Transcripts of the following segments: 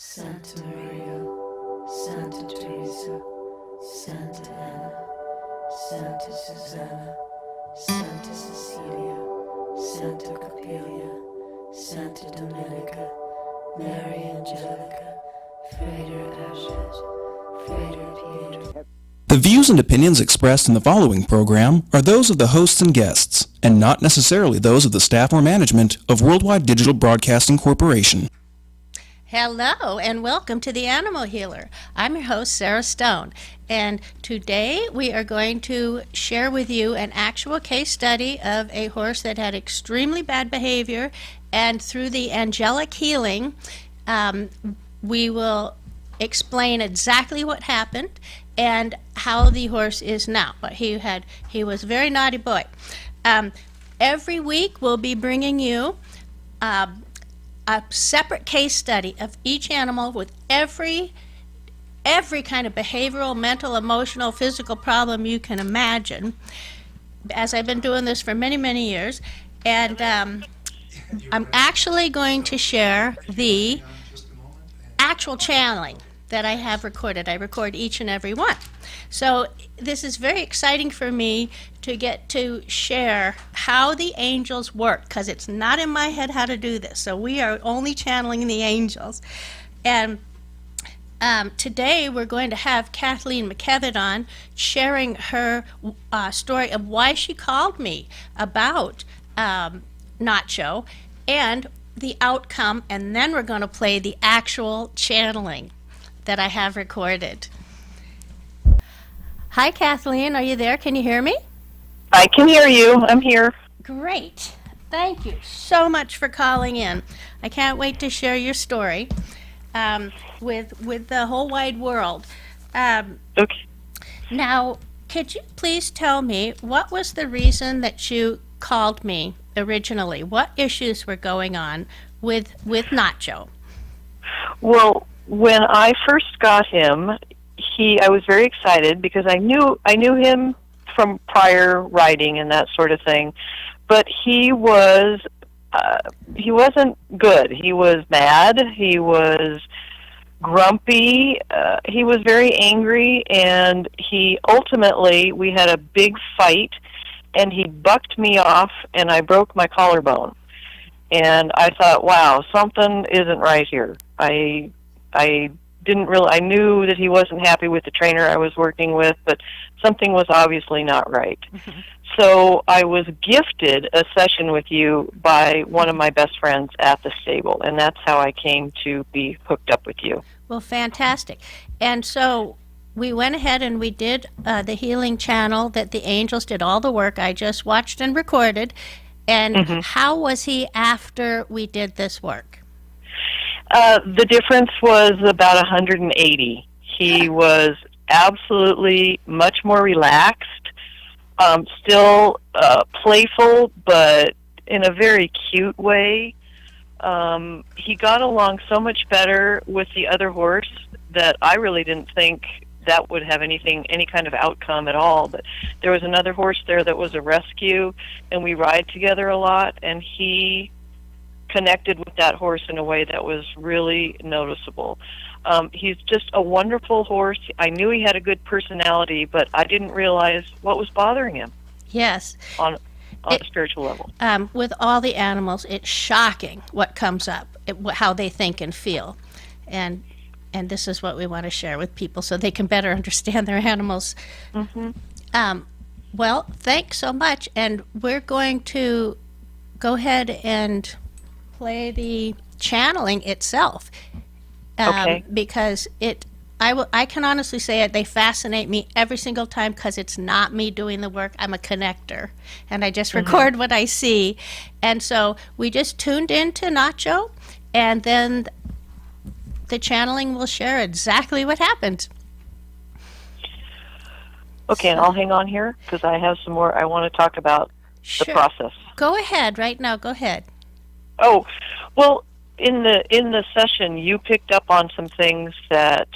Santa Maria, Santa Teresa, Santa Anna, Santa Susanna, Santa Cecilia, Santa Coppelia, Santa Domenica, Mary Angelica, Frater Ashet, Frater Pietro. The views and opinions expressed in the following program are those of the hosts and guests, and not necessarily those of the staff or management of Worldwide Digital Broadcasting Corporation. Hello and welcome to the Animal Healer. I'm your host, Sarah Stone, and today we are going to share with you an actual case study of a horse that had extremely bad behavior, and through the angelic healing, we will explain exactly what happened and how the horse is now. But he was a very naughty boy. Every week we'll be bringing you a separate case study of each animal with every kind of behavioral, mental, emotional, physical problem you can imagine, as I've been doing this for many, many years. And I'm actually going to share the actual channeling that I have recorded. I record each and every one. So this is very exciting for me to get to share how the angels work, because it's not in my head how to do this. So we are only channeling the angels. And today we're going to have Kathleen McKevitt on, sharing her story of why she called me about Nacho and the outcome, and then we're going to play the actual channeling that I have recorded. Hi, Kathleen. Are you there? Can you hear me? I can hear you. I'm here. Great. Thank you so much for calling in. I can't wait to share your story with the whole wide world. Okay. Now, could you please tell me what was the reason that you called me originally? What issues were going on with Nacho? Well, when I first got him, I was very excited because I knew him from prior writing and that sort of thing, but he wasn't good. He was mad. He was grumpy. He was very angry, and we had a big fight, and he bucked me off, and I broke my collarbone. And I thought, wow, something isn't right here. I knew that he wasn't happy with the trainer I was working with, but something was obviously not right. Mm-hmm. So I was gifted a session with you by one of my best friends at the stable, and that's how I came to be hooked up with you. Well, fantastic. And so we went ahead and we did the healing channel that the angels did all the work. I just watched and recorded. And mm-hmm. How was he after we did this work? The difference was about 180. He was absolutely much more relaxed, still playful, but in a very cute way. He got along so much better with the other horse that I really didn't think that would have any kind of outcome at all. But there was another horse there that was a rescue, and we ride together a lot, and he connected with that horse in a way that was really noticeable. He's just a wonderful horse. I knew he had a good personality, but I didn't realize what was bothering him. Yes. On a spiritual level. With all the animals, it's shocking what comes up, how they think and feel. And this is what we want to share with people so they can better understand their animals. Mm-hmm. Well, thanks so much. And we're going to go ahead and play the channeling itself, okay. Because I can honestly say it. They fascinate me every single time because it's not me doing the work. I'm a connector, and I just record what I see. And so we just tuned into Nacho, and then the channeling will share exactly what happened. Okay, and I'll hang on here because I have some more I want to talk about. Sure. The process. Go ahead right now. Go ahead. Oh, well, in the session, you picked up on some things that,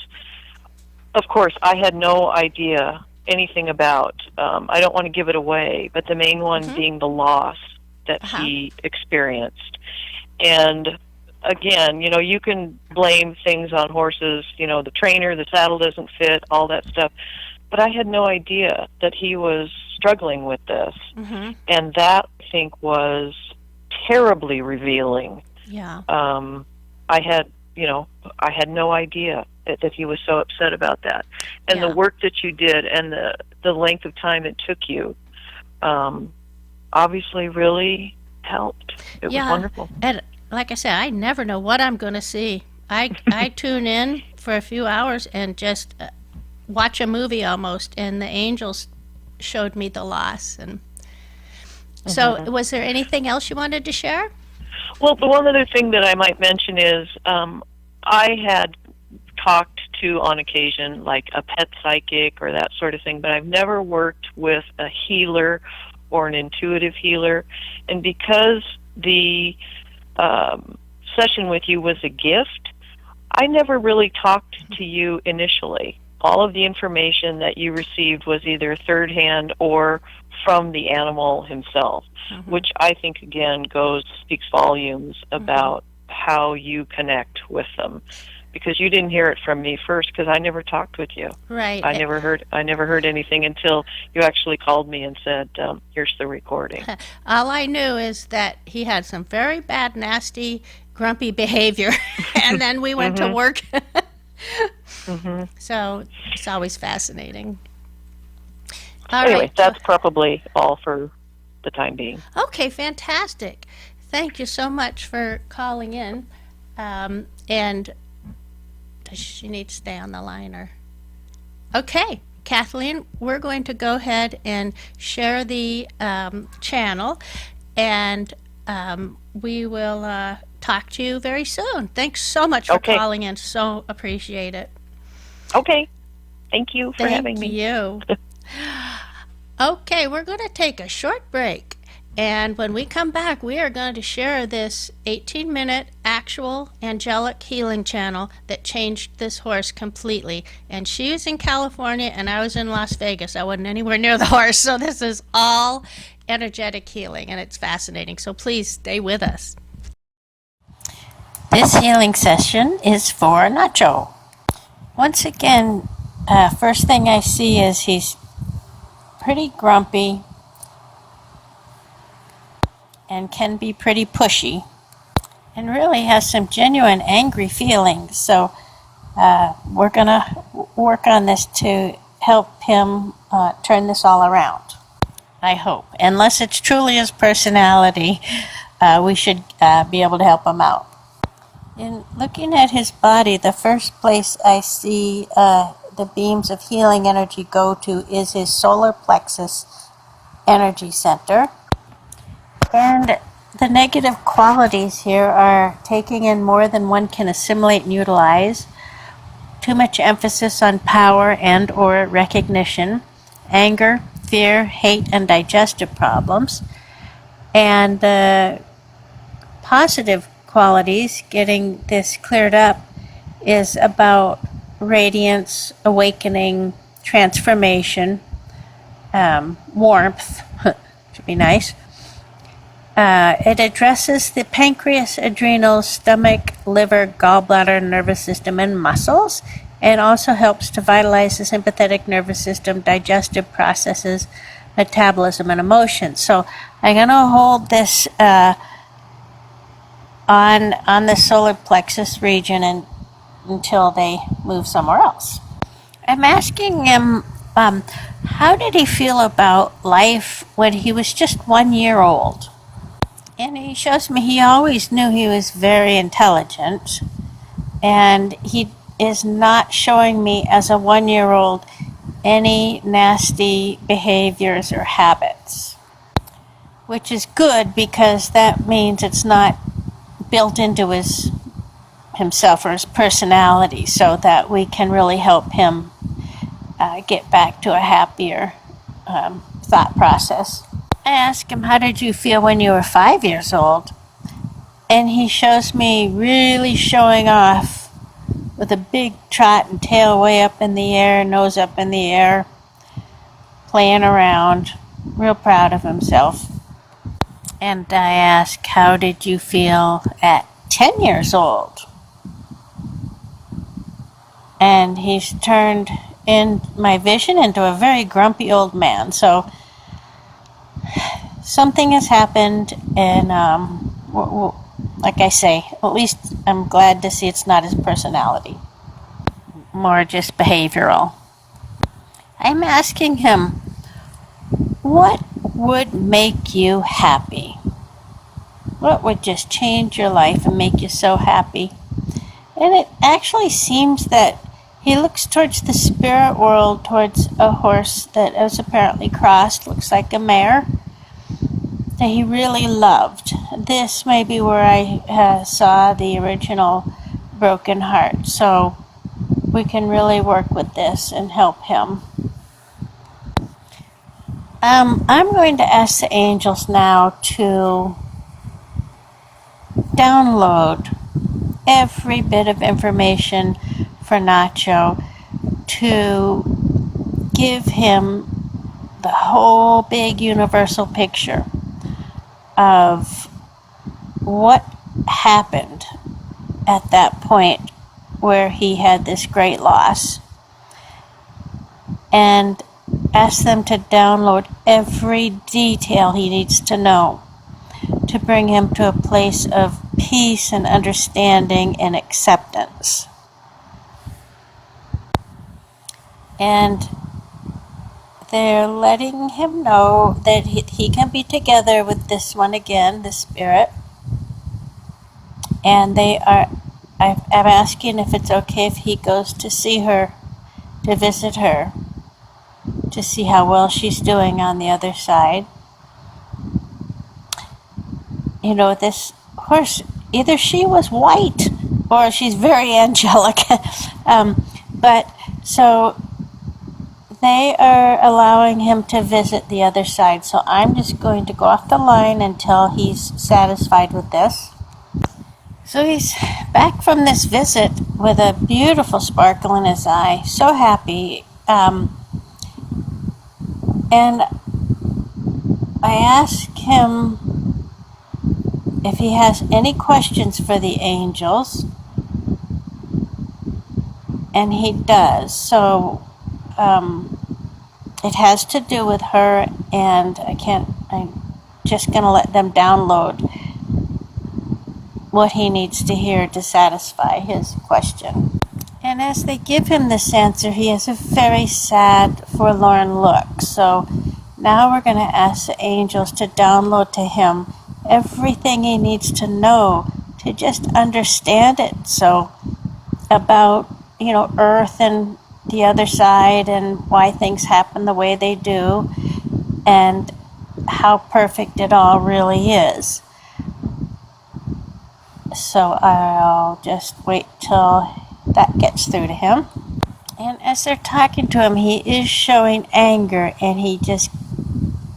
of course, I had no idea anything about. I don't want to give it away, but the main one being the loss that he experienced. And again, you can blame things on horses, the trainer, the saddle doesn't fit, all that stuff. But I had no idea that he was struggling with this. Mm-hmm. And that, I think, was terribly revealing. Yeah. I had no idea that he was so upset about that. And Yeah. the work that you did and the length of time it took you, obviously really helped. It was wonderful. And like I said, I never know what I'm going to see. I tune in for a few hours and just watch a movie almost, and the angels showed me the loss. And so, was there anything else you wanted to share? Well, the one other thing that I might mention is I had talked to, on occasion, like a pet psychic or that sort of thing, but I've never worked with a healer or an intuitive healer. And because the session with you was a gift, I never really talked to you initially. All of the information that you received was either third hand or from the animal himself, which I think, again, speaks volumes about how you connect with them. Because you didn't hear it from me first, because I never talked with you. Right. I never heard anything until you actually called me and said, "Here's the recording." All I knew is that he had some very bad, nasty, grumpy behavior, and then we went to work. So it's always fascinating. All Anyway, right. that's probably all for the time being. Okay, fantastic. Thank you so much for calling in. And does she need to stay on the line? Or okay, Kathleen, we're going to go ahead and share the channel, and we will talk to you very soon. Thanks so much for calling in. So appreciate it. Okay. Thank you for having me. Thank you. Okay, we're going to take a short break. And when we come back, we are going to share this 18-minute actual angelic healing channel that changed this horse completely. And she was in California, and I was in Las Vegas. I wasn't anywhere near the horse, so this is all energetic healing, and it's fascinating. So please stay with us. This healing session is for Nacho. Once again, first thing I see is he's pretty grumpy and can be pretty pushy, and really has some genuine angry feelings. So we're going to work on this to help him turn this all around, I hope. Unless it's truly his personality, we should be able to help him out. In looking at his body, the first place I see the beams of healing energy go to is his solar plexus energy center. And the negative qualities here are taking in more than one can assimilate and utilize, too much emphasis on power and or recognition, anger, fear, hate, and digestive problems. And the positive qualities, getting this cleared up, is about radiance, awakening, transformation, warmth, should be nice. It addresses the pancreas, adrenals, stomach, liver, gallbladder, nervous system, and muscles, and also helps to vitalize the sympathetic nervous system, digestive processes, metabolism, and emotions. So I'm going to hold this on the solar plexus region until they move somewhere else. I'm asking him, how did he feel about life when he was just 1 year old? And he shows me he always knew he was very intelligent, and he is not showing me as a 1 year old any nasty behaviors or habits, which is good because that means it's not built into himself or his personality, so that we can really help him get back to a happier thought process. I asked him, how did you feel when you were 5 years old? And he shows me really showing off with a big trot and tail way up in the air, nose up in the air, playing around, real proud of himself. And I asked, how did you feel at 10 years old. And he's turned in my vision into a very grumpy old man. So something has happened, and like I say, at least I'm glad to see it's not his personality, more just behavioral. I'm asking him, what would make you happy? What would just change your life and make you so happy? And it actually seems that he looks towards the spirit world, towards a horse that was apparently crossed, looks like a mare, that he really loved. This may be where I saw the original broken heart. So we can really work with this and help him. I'm going to ask the angels now to download every bit of information for Nacho, to give him the whole big universal picture of what happened at that point where he had this great loss, and ask them to download every detail he needs to know to bring him to a place of peace and understanding and acceptance. And they're letting him know that he can be together with this one again, the spirit. And I'm asking if it's okay if he goes to see her, to visit her, to see how well she's doing on the other side. You know, this horse, either she was white or she's very angelic. But so they are allowing him to visit the other side. So I'm just going to go off the line until he's satisfied with this. So he's back from this visit with a beautiful sparkle in his eye, so happy. And I ask him if he has any questions for the angels, and he does. So it has to do with her, and I'm just going to let them download what he needs to hear to satisfy his question. And as they give him this answer, he has a very sad, forlorn look. So now we're going to ask the angels to download to him everything he needs to know to just understand it. So about, Earth and the other side, and why things happen the way they do, and how perfect it all really is. So I'll just wait till that gets through to him. And as they're talking to him, he is showing anger, and he just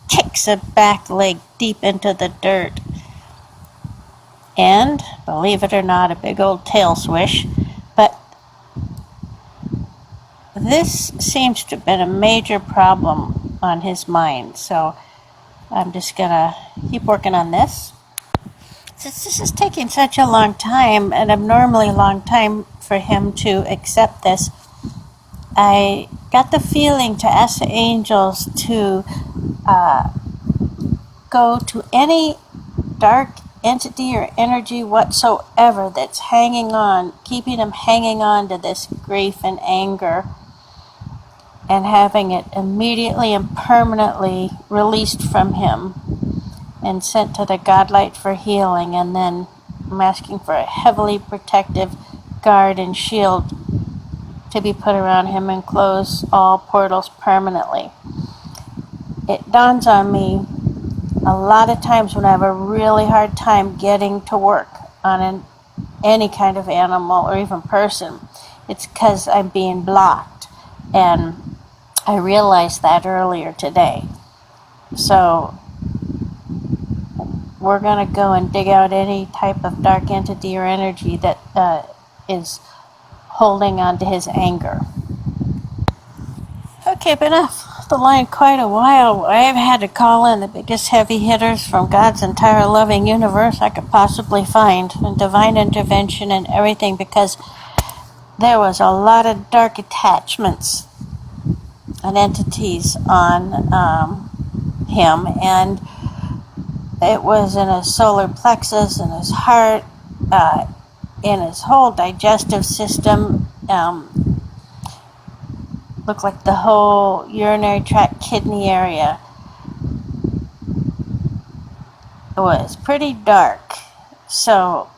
kicks a back leg deep into the dirt. And, believe it or not, a big old tail swish. But this seems to have been a major problem on his mind. So I'm just going to keep working on this. Since this is taking such a long time, an abnormally long time for him to accept this, I got the feeling to ask the angels to go to any dark entity or energy whatsoever that's hanging on, keeping him hanging on to this grief and anger, and having it immediately and permanently released from him and sent to the Godlight for healing. And then I'm asking for a heavily protective guard and shield to be put around him and close all portals permanently. It dawns on me a lot of times when I have a really hard time getting to work on any kind of animal or even person, it's because I'm being blocked. And I realized that earlier today. So we're going to go and dig out any type of dark entity or energy that is holding on to his anger. Okay, been off the line quite a while. I've had to call in the biggest heavy hitters from God's entire loving universe I could possibly find, and divine intervention and everything, because there was a lot of dark attachments and entities on him, and it was in his solar plexus, in his heart, in his whole digestive system. Looked like the whole urinary tract, kidney area. It was pretty dark. So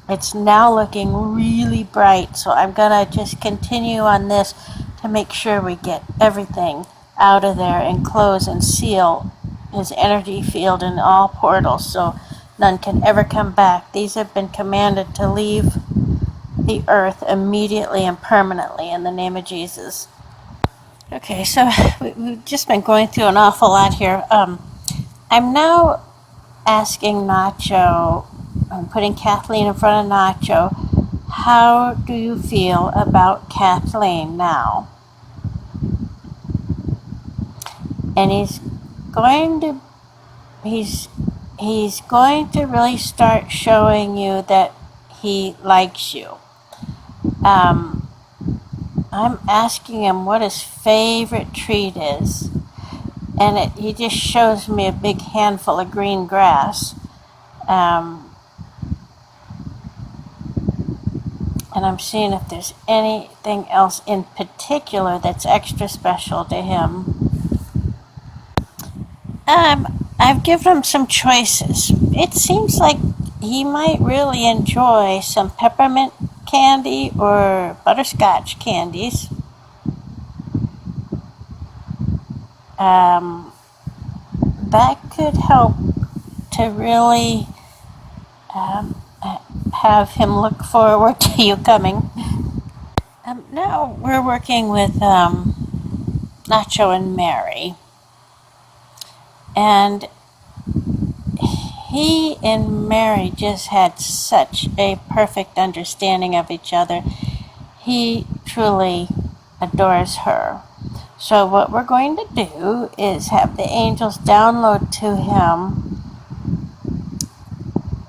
it's now looking really bright. So I'm going to just continue on this to make sure we get everything out of there and close and seal his energy field in all portals so none can ever come back. These have been commanded to leave the earth immediately and permanently in the name of Jesus. Okay, so we've just been going through an awful lot here. I'm now asking Nacho, I'm putting Kathleen in front of Nacho, how do you feel about Kathleen now? And he's going to really start showing you that he likes you. I'm asking him what his favorite treat is, and he just shows me a big handful of green grass. And I'm seeing if there's anything else in particular that's extra special to him. I've given him some choices. It seems like he might really enjoy some peppermint candy or butterscotch candies. That could help to really have him look forward to you coming. Now we're working with Nacho and Mary. And he and Mary just had such a perfect understanding of each other. He truly adores her. So what we're going to do is have the angels download to him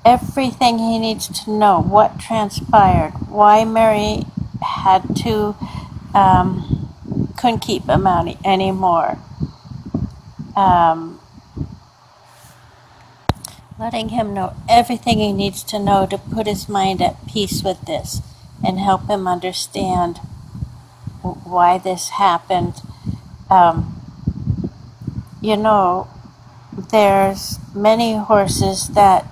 everything he needs to know, what transpired, why Mary had to, couldn't keep him out anymore. Letting him know everything he needs to know to put his mind at peace with this and help him understand why this happened. There's many horses that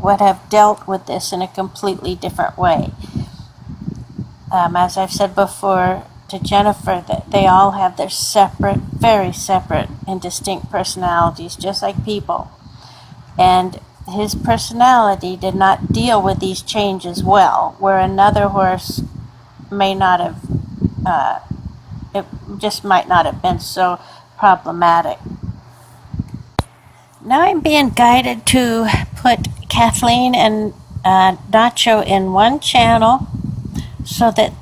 would have dealt with this in a completely different way. As I've said before to Jennifer, that they all have their separate, very separate and distinct personalities, just like people. And his personality did not deal with these changes well, where another horse may not have, it just might not have been so problematic. Now I'm being guided to put Kathleen and Nacho in one channel so that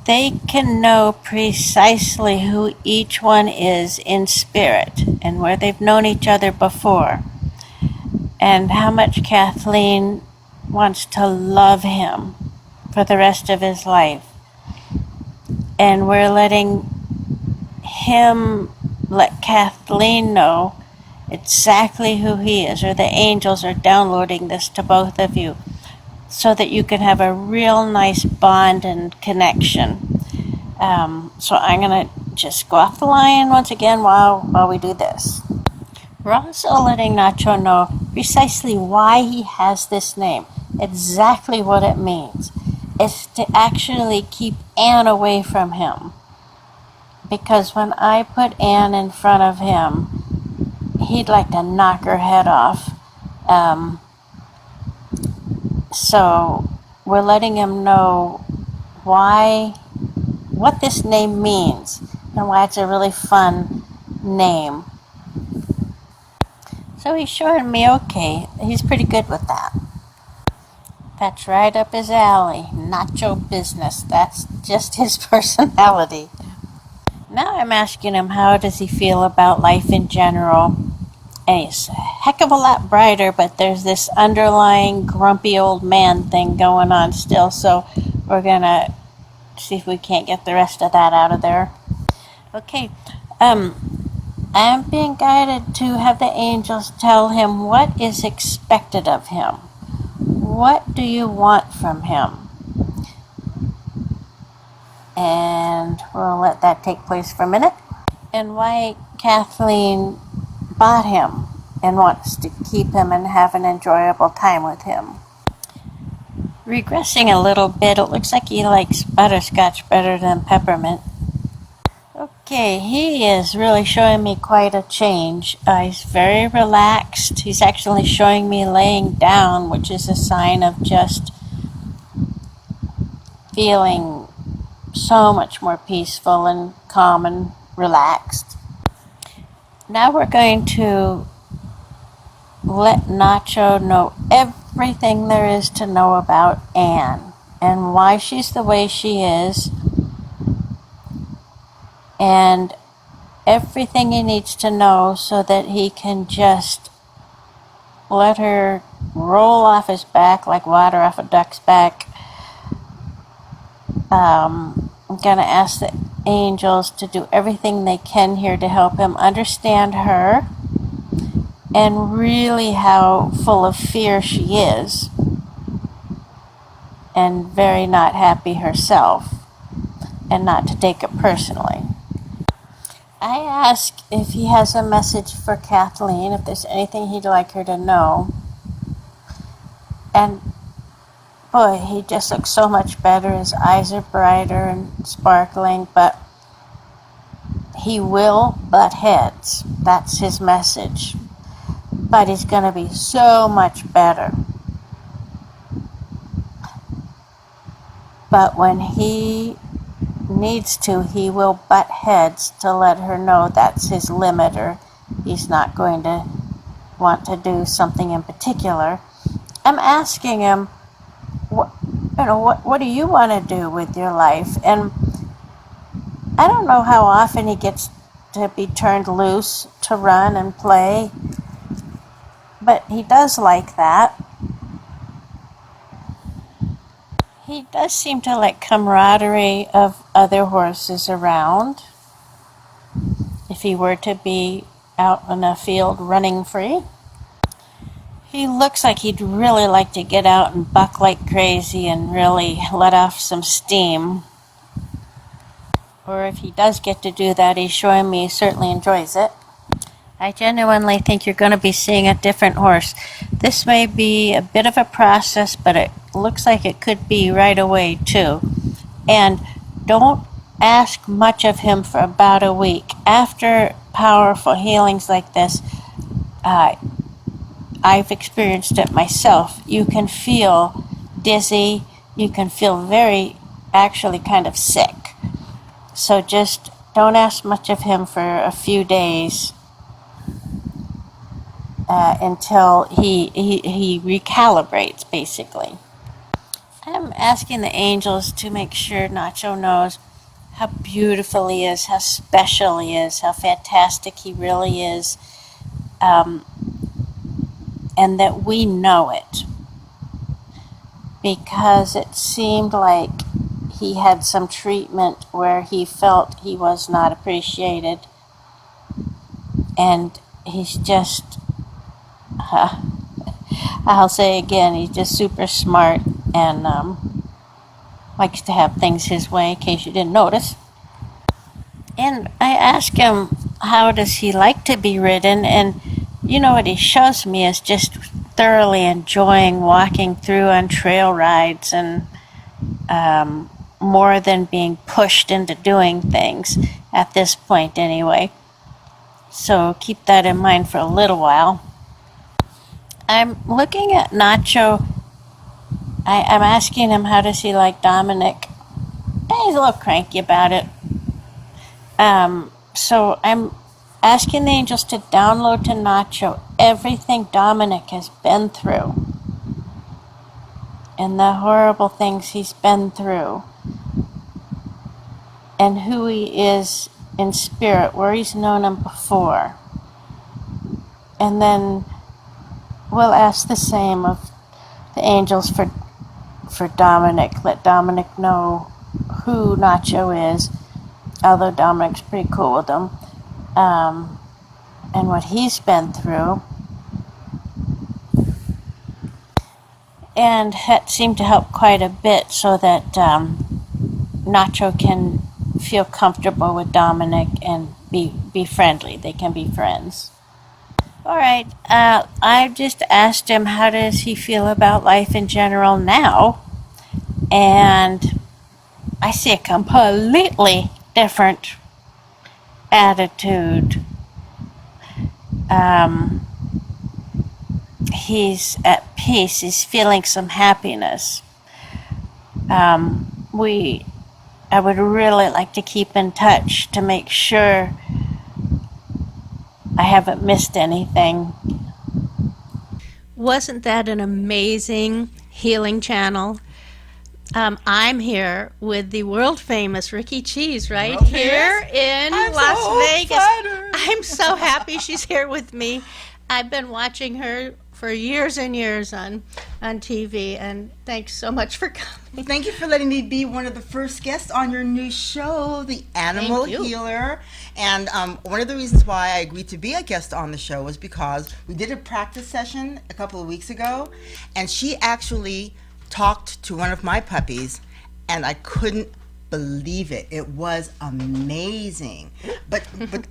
they can know precisely who each one is in spirit and where they've known each other before, and how much Kathleen wants to love him for the rest of his life. And we're letting him let Kathleen know exactly who he is, or the angels are downloading this to both of you so that you can have a real nice bond and connection. So I'm going to just go off the line once again while we do this. We're also letting Nacho know precisely why he has this name, exactly what it means. It's to actually keep Anne away from him. Because when I put Anne in front of him, he'd like to knock her head off. So we're letting him know what this name means and why it's a really fun name. So he's showing me, okay, he's pretty good with that. That's right up his alley. Nacho business. That's just his personality. Now I'm asking him how does he feel about life in general. And he's a heck of a lot brighter, but there's this underlying grumpy old man thing going on still, so we're going to see if we can't get the rest of that out of there. Okay, I'm being guided to have the angels tell him what is expected of him. What do you want from him? And we'll let that take place for a minute. And why Kathleen bought him and wants to keep him and have an enjoyable time with him. Regressing a little bit, it looks like he likes butterscotch better than peppermint. Okay, he is really showing me quite a change. He's very relaxed. He's actually showing me laying down, which is a sign of just feeling so much more peaceful and calm and relaxed. Now we're going to let Nacho know everything there is to know about Anne and why she's the way she is, and everything he needs to know so that he can just let her roll off his back like water off a duck's back. I'm going to ask the angels to do everything they can here to help him understand her and really how full of fear she is and very not happy herself, and not to take it personally. I ask if he has a message for Kathleen, if there's anything he'd like her to know. And boy, he just looks so much better. His eyes are brighter and sparkling, but he will butt heads. That's his message. But he's going to be so much better. But when he needs to, he will butt heads to let her know that's his limit, or he's not going to want to do something in particular. I'm asking him, what do you want to do with your life? And I don't know how often he gets to be turned loose to run and play, but he does like that. He does seem to like camaraderie of other horses around. If he were to be out in a field running free, he looks like he'd really like to get out and buck like crazy and really let off some steam. Or if he does get to do that, he's showing me he certainly enjoys it. I genuinely think you're going to be seeing a different horse. This may be a bit of a process, but it looks like it could be right away too. And don't ask much of him for about a week. After powerful healings like this, I've experienced it myself. You can feel dizzy. You can feel actually kind of sick. So just don't ask much of him for a few days until he recalibrates, basically. I'm asking the angels to make sure Nacho knows how beautiful he is, how special he is, how fantastic he really is, and that we know it. Because it seemed like he had some treatment where he felt he was not appreciated, and he's just, I'll say again, he's just super smart and likes to have things his way, in case you didn't notice. And I ask him, how does he like to be ridden? And you know what he shows me is just thoroughly enjoying walking through on trail rides, and more than being pushed into doing things at this point anyway. So keep that in mind for a little while. I'm looking at Nacho. I'm asking him, how does he like Dominic? And he's a little cranky about it. So I'm asking the angels to download to Nacho everything Dominic has been through. and the horrible things he's been through and who he is in spirit, where he's known him before. And then we'll ask the same of the angels for Dominic. Let Dominic know who Nacho is, although Dominic's pretty cool with him, and what he's been through. And that seemed to help quite a bit so that Nacho can feel comfortable with Dominic and be friendly. They can be friends. All right, I just asked him how does he feel about life in general now, and I see a completely different attitude. He's at peace. He's feeling some happiness. I would really like to keep in touch to make sure I haven't missed anything. Wasn't that an amazing healing channel? I'm here with the world famous Rikki Cheese right here in Las Vegas. Flattered. I'm so happy she's here with me. I've been watching her for years and years on TV, and thanks so much for coming. Well, thank you for letting me be one of the first guests on your new show, The Animal Healer. And one of the reasons why I agreed to be a guest on the show was because we did a practice session a couple of weeks ago, and she actually talked to one of my puppies, and I couldn't believe it. It was amazing. But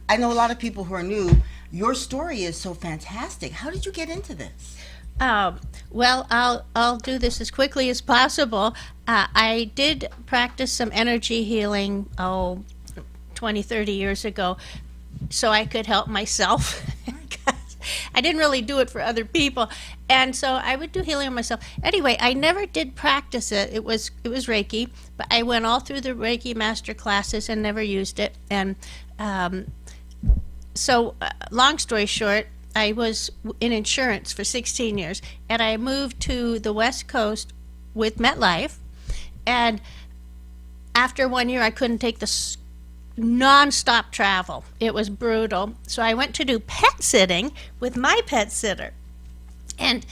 I know a lot of people who are new. Your story is so fantastic. How did you get into this? Well, I'll do this as quickly as possible. I did practice some energy healing 20, 30 years ago so I could help myself. I didn't really do it for other people, and so I would do healing on myself. Anyway, I never did practice it. It was Reiki, but I went all through the Reiki master classes and never used it. And so, long story short, I was in insurance for 16 years, and I moved to the West Coast with MetLife, and after 1 year, I couldn't take the non-stop travel. It was brutal. So I went to do pet sitting with my pet sitter. And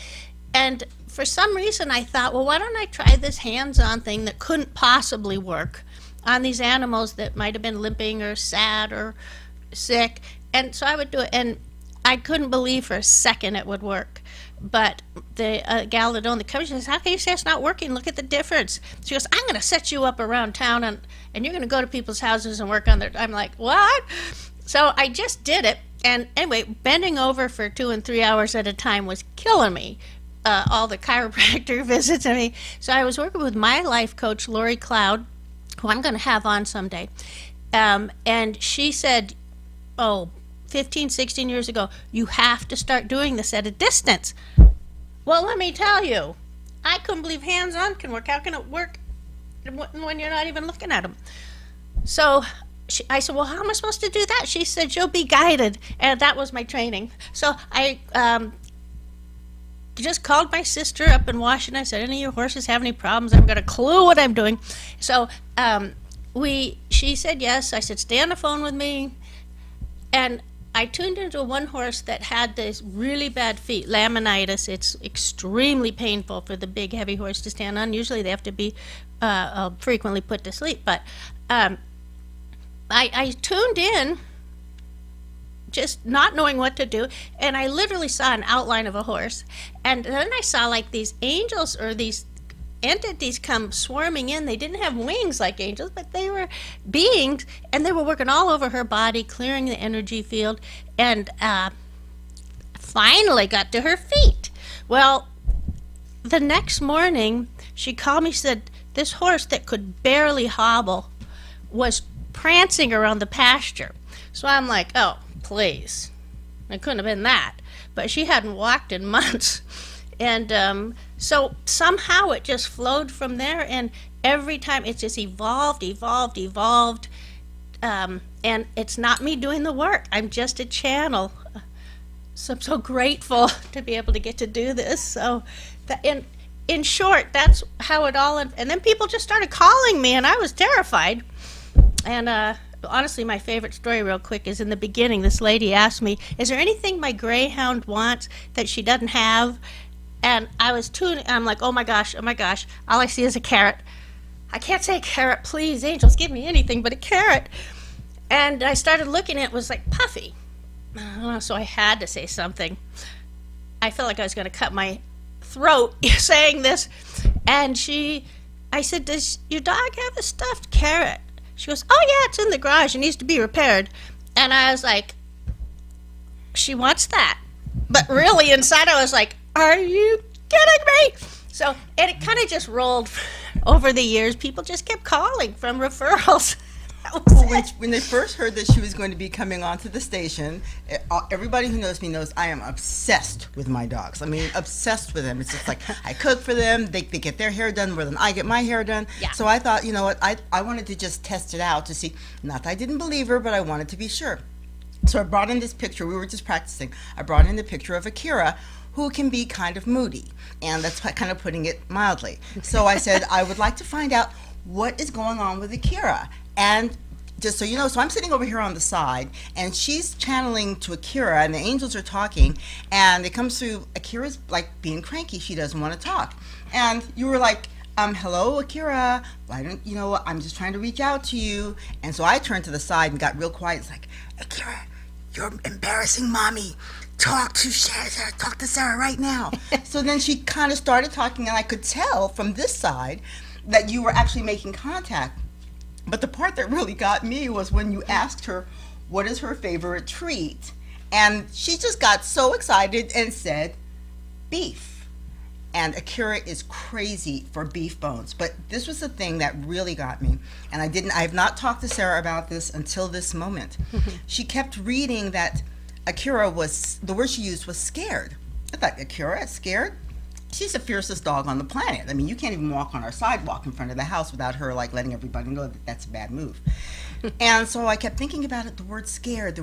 for some reason I thought, well, why don't I try this hands-on thing that couldn't possibly work on these animals that might have been limping or sad or sick. And so I would do it, and I couldn't believe for a second it would work. But the gal that owned the company says, how can you say it's not working? Look at the difference. She goes, I'm going to set you up around town, and you're going to go to people's houses and work on their... I'm like, what? So I just did it. And anyway, bending over for 2 and 3 hours at a time was killing me. All the chiropractor visits and me. So I was working with my life coach, Lori Cloud, who I'm going to have on someday. And she said, 15, 16 years ago, you have to start doing this at a distance. Well, let me tell you, I couldn't believe hands-on can work. How can it work when you're not even looking at them? So I said, well, how am I supposed to do that? She said, you'll be guided. And that was my training. So I just called my sister up in Washington. I said, any of your horses have any problems? I haven't got a clue what I'm doing. So she said yes. I said, stay on the phone with me. And I tuned into one horse that had this really bad feet, laminitis. It's extremely painful for the big, heavy horse to stand on. Usually they have to be frequently put to sleep. But I tuned in, just not knowing what to do, and I literally saw an outline of a horse. And then I saw like these angels or these entities come swarming in. They didn't have wings like angels, but they were beings, and they were working all over her body, clearing the energy field, and finally got to her feet. Well, the next morning, she called me, said this horse that could barely hobble was prancing around the pasture. So I'm like, oh, please. It couldn't have been that. But she hadn't walked in months. And so somehow it just flowed from there, and every time it just evolved. And it's not me doing the work. I'm just a channel. So I'm so grateful to be able to get to do this. So, and in short, that's how it all. And then people just started calling me, and I was terrified. And honestly, my favorite story, real quick, is in the beginning. This lady asked me, "Is there anything my greyhound wants that she doesn't have?" And I'm like, oh my gosh, all I see is a carrot. I can't say carrot, please, angels, give me anything but a carrot. And I started looking at it, was like puffy. I don't know, so I had to say something. I felt like I was going to cut my throat saying this. And I said, "Does your dog have a stuffed carrot?" She goes, "Oh yeah, it's in the garage, it needs to be repaired." And I was like, she wants that. But really inside I was like, are you kidding me? So it kind of just rolled over the years. People just kept calling from referrals. When they first heard that she was going to be coming onto the station, everybody who knows me knows I am obsessed with my dogs. I mean, obsessed with them. It's just like I cook for them. They get their hair done more than I get my hair done. Yeah. So I thought, you know what, I wanted to just test it out to see. Not that I didn't believe her, but I wanted to be sure. So I brought in this picture. We were just practicing. I brought in the picture of Akira, who can be kind of moody, and that's kind of putting it mildly. So I said, I would like to find out what is going on with Akira. And just so you know, so I'm sitting over here on the side, and she's channeling to Akira, and the angels are talking, and it comes through, Akira's like being cranky. She doesn't want to talk. And you were like, hello, Akira, why don't, I'm just trying to reach out to you. And so I turned to the side and got real quiet. It's like, Akira, you're embarrassing mommy. Talk to Sarah right now. So then she kind of started talking, and I could tell from this side that you were actually making contact. But the part that really got me was when you asked her what is her favorite treat. And she just got so excited and said, beef. And Akira is crazy for beef bones. But this was the thing that really got me. And I have not talked to Sarah about this until this moment. She kept reading that Akira the word she used was scared. I thought, Akira, scared? She's the fiercest dog on the planet. I mean, you can't even walk on our sidewalk in front of the house without her like letting everybody know that that's a bad move. And so I kept thinking about it, the word scared.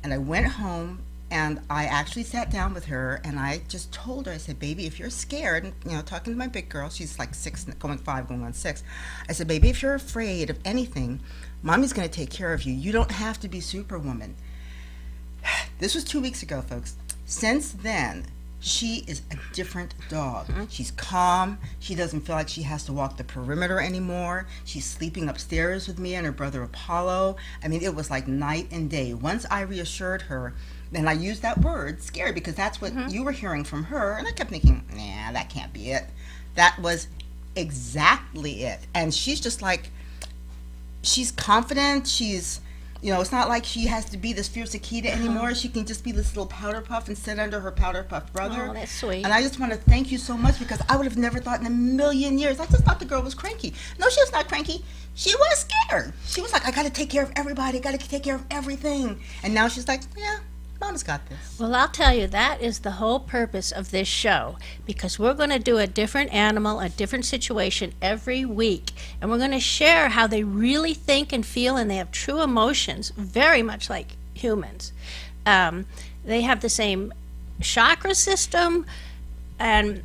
And I went home and I actually sat down with her and I just told her, I said, baby, if you're scared, talking to my big girl, she's like 6, going 5, going on 6. I said, baby, if you're afraid of anything, mommy's going to take care of you. You don't have to be Superwoman. This was 2 weeks ago, folks. Since then, she is a different dog. She's calm. She doesn't feel like she has to walk the perimeter anymore. She's sleeping upstairs with me and her brother Apollo. I mean, it was like night and day. Once I reassured her, then I used that word, scared, because that's what you were hearing from her. And I kept thinking, nah, that can't be it. That was exactly it. And she's just like, she's confident. She's, it's not like she has to be this fierce Akita anymore. She can just be this little powder puff and sit under her powder puff brother. Oh, that's sweet. And I just want to thank you so much, because I would have never thought in a million years. I just thought the girl was cranky. No, she was not cranky. She was scared. She was like, I got to take care of everybody. I got to take care of everything. And now she's like, yeah, Mom's got this. Well, I'll tell you, that is the whole purpose of this show, because we're going to do a different animal, a different situation every week, and we're going to share how they really think and feel, and they have true emotions, very much like humans. They have the same chakra system, and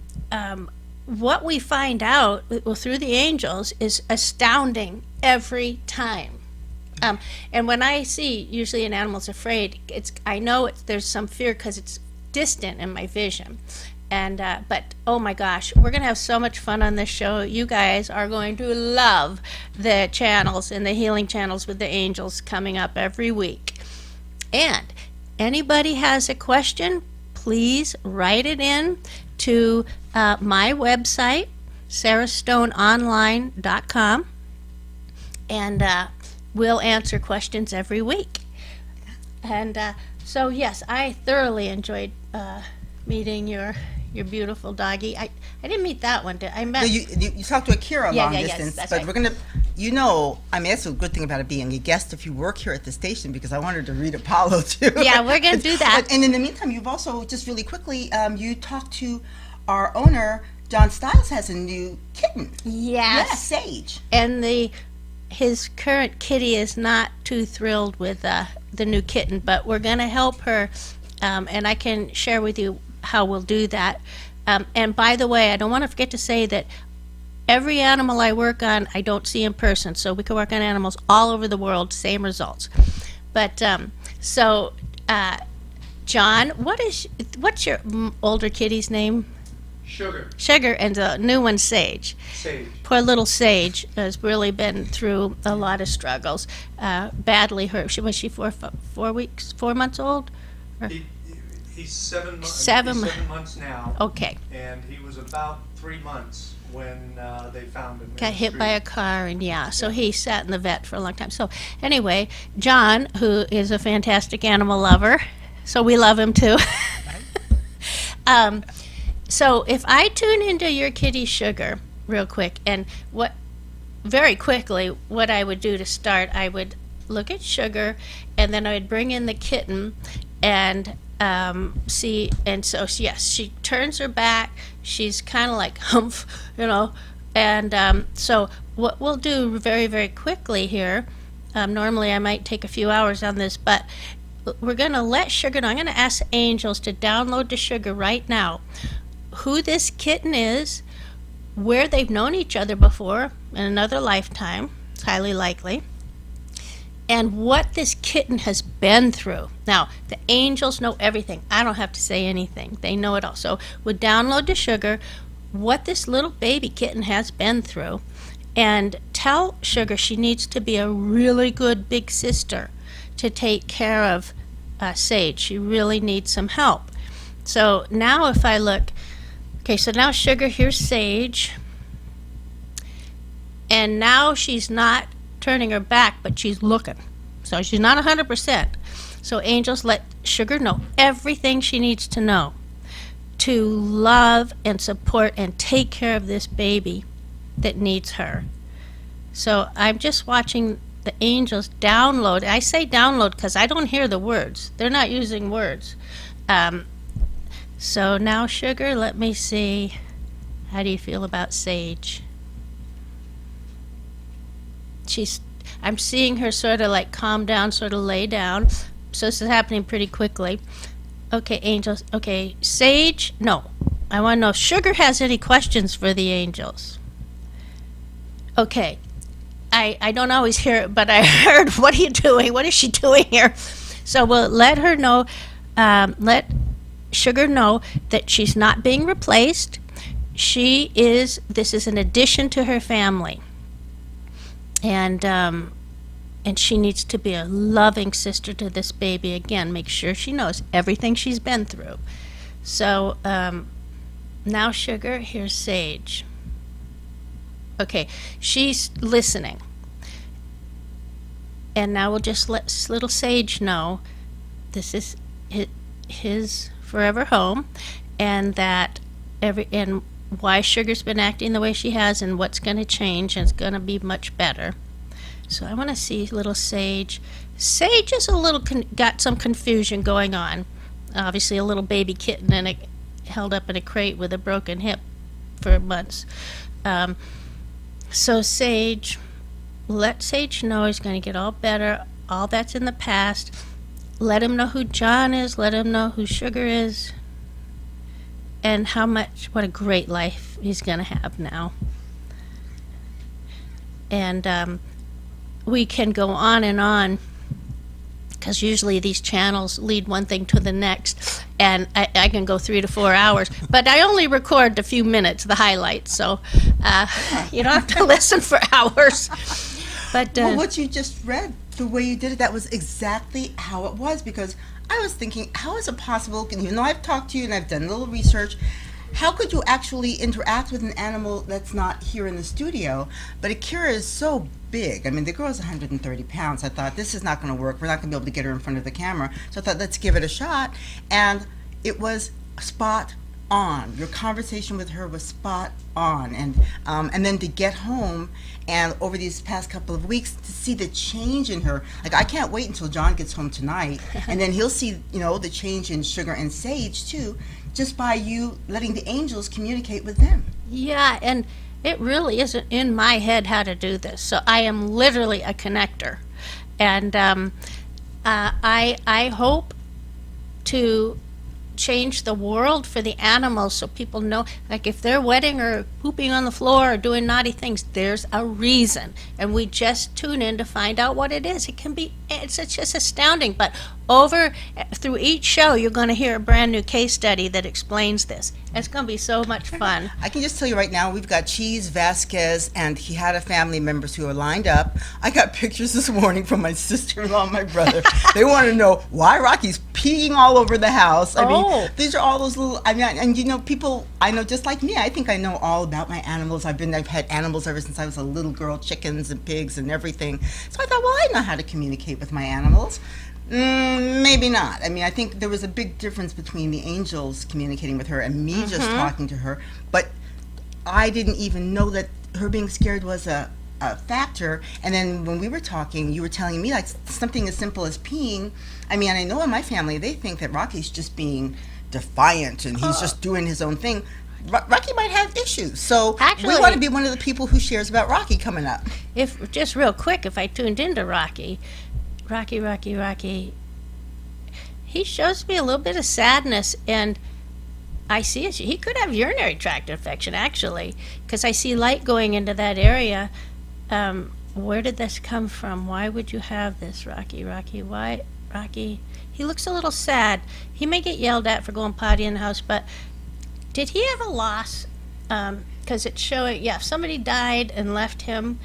what we find out through the angels is astounding every time. And when I see usually an animal's afraid, I know there's some fear because it's distant in my vision. And but oh my gosh, we're gonna have so much fun on this show. You guys are going to love the channels and the healing channels with the angels coming up every week. And anybody has a question, please write it in to my website, sarahstoneonline.com, and we'll answer questions every week. And so yes, I thoroughly enjoyed meeting your beautiful doggie. I didn't meet that one. I met. No, you talked to Akira long distance, yes, but right. we're gonna, I mean, that's a good thing about it being a guest if you work here at the station, because I wanted to read Apollo too. Yeah, we're gonna do that. And in the meantime, you've also, just really quickly, you talked to our owner. John Stiles has a new kitten. Yes. Yeah, Sage. And his current kitty is not too thrilled with the new kitten, but we're going to help her, and I can share with you how we'll do that. And by the way, I don't want to forget to say that every animal I work on, I don't see in person. So we can work on animals all over the world, same results. But John, what's your older kitty's name? Sugar, and the new one, Sage. Poor little Sage has really been through a lot of struggles. Badly hurt. Was she 4 months old? He's 7 months. 7 months now. Okay. And he was about 3 months when they found him. Got hit by a car, and so he sat in the vet for a long time. So anyway, John, who is a fantastic animal lover, so we love him too. So if I tune into your kitty Sugar real quick, and very quickly, what I would do to start, I would look at Sugar, and then I would bring in the kitten, and see, and so yes, she turns her back. She's kind of like humph, and so what we'll do very, very quickly here, normally I might take a few hours on this, but we're going to let Sugar know. I'm going to ask Angels to download to Sugar right now who this kitten is, where they've known each other before in another lifetime, it's highly likely, and what this kitten has been through. Now, the angels know everything. I don't have to say anything. They know it all. So we'll download to Sugar what this little baby kitten has been through, and tell Sugar she needs to be a really good big sister to take care of Sage. She really needs some help. So now if I look, okay, so now Sugar, here's Sage, and now she's not turning her back, but she's looking. So she's not 100%. So angels, let Sugar know everything she needs to know to love and support and take care of this baby that needs her. So I'm just watching the angels download. I say download because I don't hear the words. They're not using words. So now, Sugar, let me see. How do you feel about Sage? I'm seeing her sort of like calm down, sort of lay down. So this is happening pretty quickly. Okay, angels. Okay, Sage, no. I want to know if Sugar has any questions for the angels. Okay. I don't always hear it, but I heard, what are you doing? What is she doing here? So we'll let her know, let Sugar know that she's not being replaced. This is an addition to her family. And she needs to be a loving sister to this baby. Again, make sure she knows everything she's been through. So now, Sugar, here's Sage. Okay, she's listening. And now we'll just let little Sage know this is his forever home, and that and why Sugar's been acting the way she has, and what's going to change, and it's going to be much better. So I want to see little Sage. Sage is a little got some confusion going on. Obviously, a little baby kitten and held up in a crate with a broken hip for months. So Sage, let Sage know he's going to get all better. All that's in the past. Let him know who John is. Let him know who Sugar is. And what a great life he's going to have now. And we can go on and on, because usually these channels lead one thing to the next, and I can go 3 to 4 hours, but I only record a few minutes, the highlights, so you don't have to listen for hours. But well, what you just read, the way you did it, that was exactly how it was, because I was thinking, how is it possible, even though I've talked to you and I've done a little research, how could you actually interact with an animal that's not here in the studio? But Akira is so big. I mean, the girl's 130 pounds. I thought, this is not going to work. We're not going to be able to get her in front of the camera. So I thought, let's give it a shot. And it was spot on. Your conversation with her was spot on. And then to get home and over these past couple of weeks to see the change in her. Like, I can't wait until John gets home tonight. And then he'll see, the change in Sugar and Sage, too, just by you letting the angels communicate with them. Yeah, and it really isn't in my head how to do this. So I am literally a connector. And I hope to change the world for the animals, so people know, like if they're wetting or pooping on the floor or doing naughty things, there's a reason, and we just tune in to find out what it is. It's just astounding. But through each show, you're going to hear a brand new case study that explains this. It's going to be so much fun. I can just tell you right now, we've got Cheese, Vasquez, and he had a family members who are lined up. I got pictures this morning from my sister-in-law and my brother. They want to know why Rocky's peeing all over the house. I mean, these are all those little, and you know, people, I know just like me, I think I know all about my animals. I've had animals ever since I was a little girl, chickens and pigs and everything. So I thought, well, I know how to communicate with my animals. Maybe not. I mean, I think there was a big difference between the angels communicating with her and me just talking to her. But I didn't even know that her being scared was a factor. And then when we were talking, you were telling me like something as simple as peeing. I mean, I know in my family they think that Rocky's just being defiant and he's just doing his own thing. Rocky might have issues, so actually, we want to be one of the people who shares about Rocky coming up. If just real quick, if I tuned into Rocky, he shows me a little bit of sadness, and I see it. He could have urinary tract infection, actually, because I see light going into that area. Where did this come from? Why would you have this, Rocky? Why, Rocky? He looks a little sad. He may get yelled at for going potty in the house, but did he have a loss? Because it's showing, if somebody died and left him,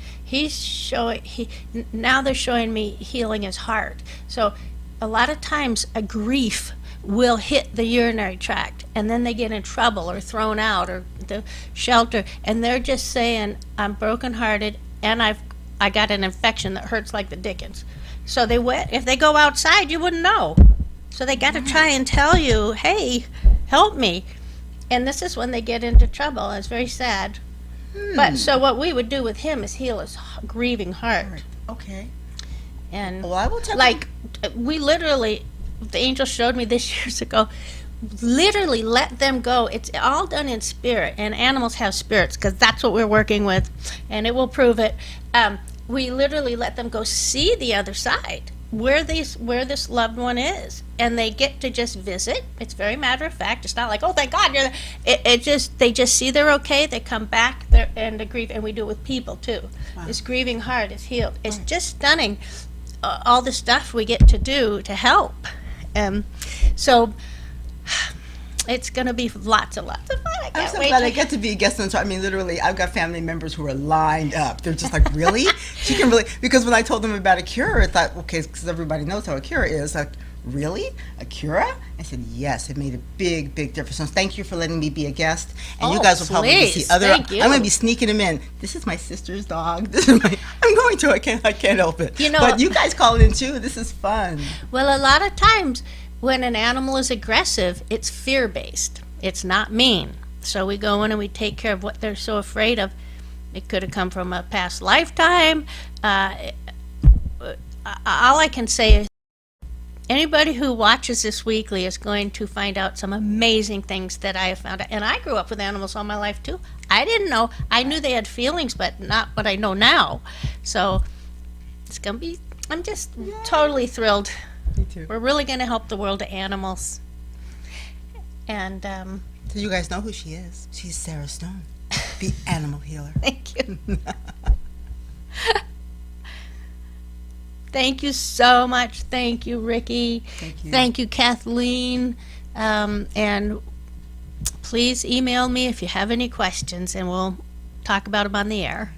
now they're showing me healing his heart. So a lot of times a grief will hit the urinary tract, and then they get in trouble or thrown out or the shelter, and they're just saying, I'm brokenhearted and I got an infection that hurts like the dickens. So if they go outside, you wouldn't know. So they got to try and tell you, hey, help me. And this is when they get into trouble. It's very sad. But so what we would do with him is heal his grieving heart. Okay. And well, I will tell we literally, the angel showed me this years ago, literally let them go. It's all done in spirit, and animals have spirits because that's what we're working with, and it will prove it. We literally let them go see the other side, where this loved one is, and they get to just visit. It's very matter of fact. It's not like, oh, thank God you're there. They just see they're okay. They come back there and the grief, and we do it with people too. Wow. This grieving heart is healed. It's just stunning, all the stuff we get to do to help. So it's going to be lots and lots of fun. I'm so glad I get to be a guest on. I mean, literally, I've got family members who are lined up. They're just like, really? She can really, because when I told them about Acura, I thought, okay, because everybody knows how Acura is. Like, really? Acura? I said, yes, it made a big, big difference. So thank you for letting me be a guest. And you guys will probably see other. I'm going to be sneaking them in. This is my sister's dog. I'm going to. I can't help it. But you guys call it in too. This is fun. Well, a lot of times when an animal is aggressive, it's fear-based. It's not mean. So we go in and we take care of what they're so afraid of. It could have come from a past lifetime. All I can say is anybody who watches this weekly is going to find out some amazing things that I have found out. And I grew up with animals all my life too. I didn't know. I knew they had feelings, but not what I know now. So it's going to be, I'm just totally thrilled. Me too. We're really going to help the world of animals. And so you guys know who she is. She's Sarah Stone, the animal healer. Thank you. Thank you so much. Thank you, Rikki. Thank you. Thank you, Kathleen. And please email me if you have any questions, and we'll talk about them on the air.